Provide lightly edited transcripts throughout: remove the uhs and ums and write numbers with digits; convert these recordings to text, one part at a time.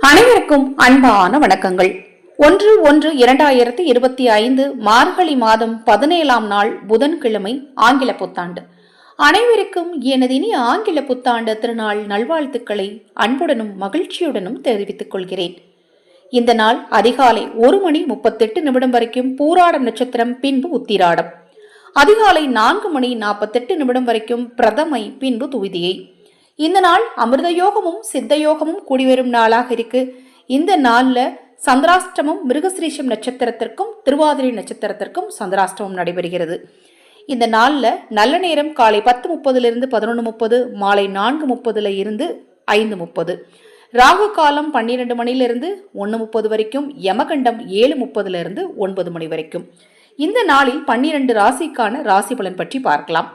அனைவருக்கும் அன்பான வணக்கங்கள். 1/1/2025 மார்கழி மாதம் 17ஆம் நாள் புதன்கிழமை, ஆங்கில புத்தாண்டு. அனைவருக்கும் எனது இனிய ஆங்கில புத்தாண்டு திருநாள் நல்வாழ்த்துக்களை அன்புடனும் மகிழ்ச்சியுடனும் தெரிவித்துக் கொள்கிறேன். இந்த நாள் அதிகாலை 1:38 வரைக்கும் பூராடம் நட்சத்திரம், பின்பு உத்திராடம். அதிகாலை 4:48 வரைக்கும் பிரதமை, பின்பு துவிதியை. இந்த நாள் அமிர்த யோகமும் சித்த யோகமும் கூடிவரும் நாளாக இருக்கு. இந்த நாள்ல சந்திராஷ்டமம் மிருகசிரீஷம் நட்சத்திரத்திற்கும் திருவாதிரை நட்சத்திரத்திற்கும் சந்திராஷ்டமம் நடைபெறுகிறது. இந்த நாள்ல நல்ல நேரம் காலை 10:30 11:30, மாலை 4:30 இருந்து 5:30. ராகு காலம் 12 மணிலிருந்து 1:30 வரைக்கும், யமகண்டம் 7:30 இருந்து 9 மணி வரைக்கும். இந்த நாளில் 12 ராசிக்கான ராசி பலன் பற்றி பார்க்கலாம்.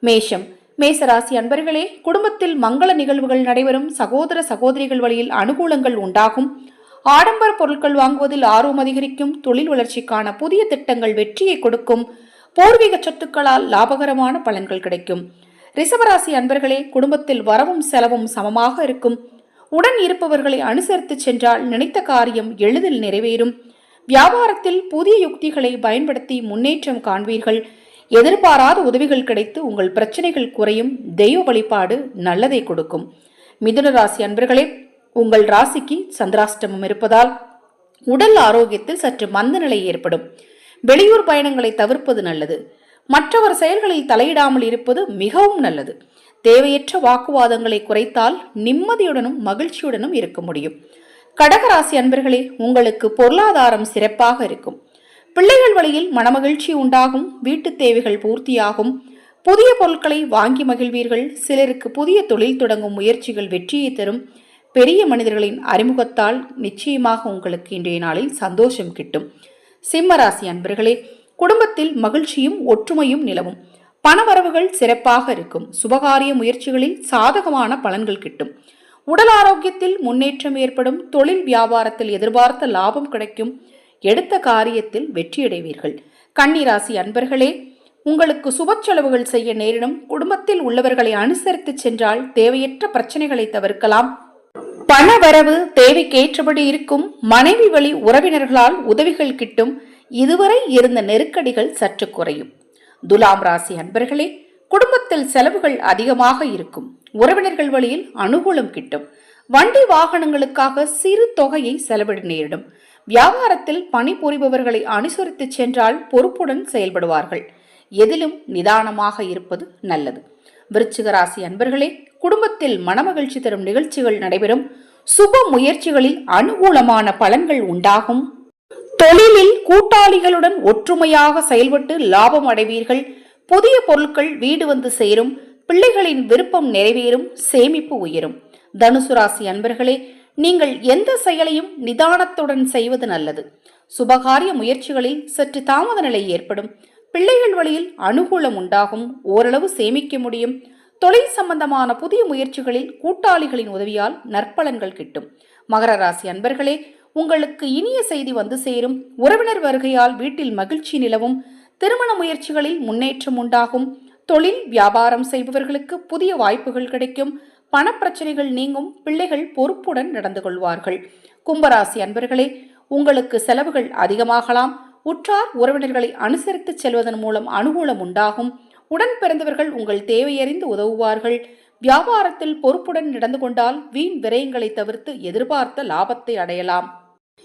மேஷம். மேசராசி அன்பர்களே, குடும்பத்தில் மங்கள நிகழ்வுகள் நடைபெறும். சகோதர சகோதரிகள் வழியில் அனுகூலங்கள் உண்டாகும். ஆடம்பர பொருட்கள் வாங்குவதில் ஆர்வம் அதிகரிக்கும். தொழில் வளர்ச்சிக்கான புதிய திட்டங்கள் வெற்றியை கொடுக்கும். பூர்வீக சொத்துக்களால் லாபகரமான பலன்கள் கிடைக்கும். ரிஷபராசி அன்பர்களே, குடும்பத்தில் வரவும் செலவும் சமமாக இருக்கும். உடன் இருப்பவர்களை அனுசரித்து சென்றால் நினைத்த காரியம் எளிதில் நிறைவேறும். வியாபாரத்தில் புதிய யுக்திகளை பயன்படுத்தி முன்னேற்றம் காண்பீர்கள். எதிர்பாராத உதவிகள் கிடைத்து உங்கள் பிரச்சனைகள் குறையும். தெய்வ வழிபாடு நல்லதை கொடுக்கும். மிதுன ராசி அன்பர்களே, உங்கள் ராசிக்கு சந்திராஷ்டமம் இருப்பதால் உடல் ஆரோக்கியத்தில் சற்று மந்த நிலை ஏற்படும். வெளியூர் பயணங்களை தவிர்ப்பது நல்லது. மற்றவர் செயல்களில் தலையிடாமல் இருப்பது மிகவும் நல்லது. தேவையற்ற வாக்குவாதங்களை குறைத்தால் நிம்மதியுடனும் மகிழ்ச்சியுடனும் இருக்க முடியும். கடகராசி அன்பர்களே, உங்களுக்கு பொருளாதாரம் சிறப்பாக இருக்கும். பிள்ளைகள் வழியில் மனமகிழ்ச்சி உண்டாகும். வீட்டு தேவைகள் பூர்த்தியாகும். புதிய பொருட்களை வாங்கி மகிழ்வீர்கள். சிலருக்கு புதிய தொழில் தொடங்கும் முயற்சிகள் வெற்றியை தரும். பெரிய மனிதர்களின் அறிமுகத்தால் நிச்சயமாக உங்களுக்கு இன்றைய நாளில் சந்தோஷம் கிட்டும். சிம்மராசி அன்பர்களே, குடும்பத்தில் மகிழ்ச்சியும் ஒற்றுமையும் நிலவும். பணவரவுகள் சிறப்பாக இருக்கும். சுபகாரிய முயற்சிகளில் சாதகமான பலன்கள் கிட்டும். உடல் ஆரோக்கியத்தில் முன்னேற்றம் ஏற்படும். தொழில் வியாபாரத்தில் எதிர்பார்த்த லாபம் கிடைக்கும். எடுத்த காரியத்தில் வெற்றியடைவீர்கள். கன்னிராசி அன்பர்களே, உங்களுக்கு சுப செலவுகள் செய்ய நேரிடும். குடும்பத்தில் உள்ளவர்களை அனுசரித்து சென்றால் தேவையற்ற பிரச்சனைகளை தவிர்க்கலாம். பணவரவு தேவைக்கேற்றபடி இருக்கும். மனைவி வழி உறவினர்களால் உதவிகள் கிட்டும். இதுவரை இருந்த நெருக்கடிகள் சற்று குறையும். துலாம் ராசி அன்பர்களே, குடும்பத்தில் செலவுகள் அதிகமாக இருக்கும். உறவினர்கள் வழியில் அனுகூலம் கிட்டும். வண்டி வாகனங்களுக்காக சிறு தொகையை செலவிட நேரிடும். வியாபாரத்தில் பணிபுரிபவர்களை அனுசரித்து சென்றால் பொறுப்புடன் செயல்படுவார்கள். எதிலும் நிதானமாக இருப்பது நல்லது. விருச்சிக ராசி அன்பர்களே, குடும்பத்தில் மனமகிழ்ச்சி தரும் நிகழ்ச்சிகள் நடைபெறும். சுப முயற்சிகளில் அனுகூலமான பலன்கள் உண்டாகும். தொழிலில் கூட்டாளிகளுடன் ஒற்றுமையாக செயல்பட்டு லாபம் அடைவீர்கள். புதிய பொருட்கள் வீடு வந்து சேரும். பிள்ளைகளின் விருப்பம் நிறைவேறும். சேமிப்பு உயரும். தனுசு ராசி அன்பர்களே, நீங்கள் எந்த செயலையும் நிதானத்துடன் செய்வது நல்லது. சுபகாரிய முயற்சிகளில் சற்று தாமத நிலை ஏற்படும். பிள்ளைகள் வழியில் அனுகூலம் உண்டாகும். ஓரளவு சேமிக்க முடியும். தொழில் சம்பந்தமான புதிய முயற்சிகளில் கூட்டாளிகளின் உதவியால் நற்பலன்கள் கிட்டும். மகர ராசி அன்பர்களே, உங்களுக்கு இனிய செய்தி வந்து சேரும். உறவினர் வருகையால் வீட்டில் மகிழ்ச்சி நிலவும். திருமண முயற்சிகளில் முன்னேற்றம் உண்டாகும். தொழில் வியாபாரம் செய்பவர்களுக்கு புதிய வாய்ப்புகள் கிடைக்கும். பணப்பிரச்சனைகள் நீங்கும். பிள்ளைகள் பொறுப்புடன் நடந்து கொள்வார்கள். கும்பராசி அன்பர்களே, உங்களுக்கு செலவுகள் அதிகமாகலாம். உற்றார் உறவினர்களை அனுசரித்து செல்வதன் மூலம் அனுகூலம் உண்டாகும். உடன் பிறந்தவர்கள் உங்கள் தேவையறிந்து உதவுவார்கள். வியாபாரத்தில் பொறுப்புடன் நடந்து கொண்டால் வீண் விரயங்களை தவிர்த்து எதிர்பார்த்த லாபத்தை அடையலாம்.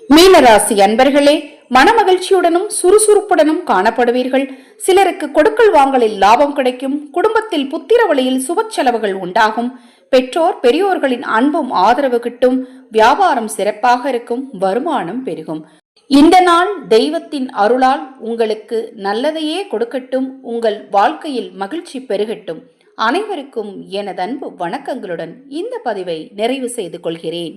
மீனராசி அன்பர்களே, மனமகிழ்ச்சியுடனும் சுறுசுறுப்புடனும் காணப்படுவீர்கள். சிலருக்கு கொடுக்கல் வாங்கலில் லாபம் கிடைக்கும். குடும்பத்தில் புத்திர வழியில் சுப செலவுகள் உண்டாகும். பெற்றோர் பெரியோர்களின் அன்பும் ஆதரவு கிட்டும். வியாபாரம் சிறப்பாக இருக்கும். வருமானம் பெருகும். இந்த நாள் தெய்வத்தின் அருளால் உங்களுக்கு நல்லதையே கொடுக்கட்டும். உங்கள் வாழ்க்கையில் மகிழ்ச்சி பெருகட்டும். அனைவருக்கும் எனது அன்பு வணக்கங்களுடன் இந்த பதிவை நிறைவு செய்து கொள்கிறேன்.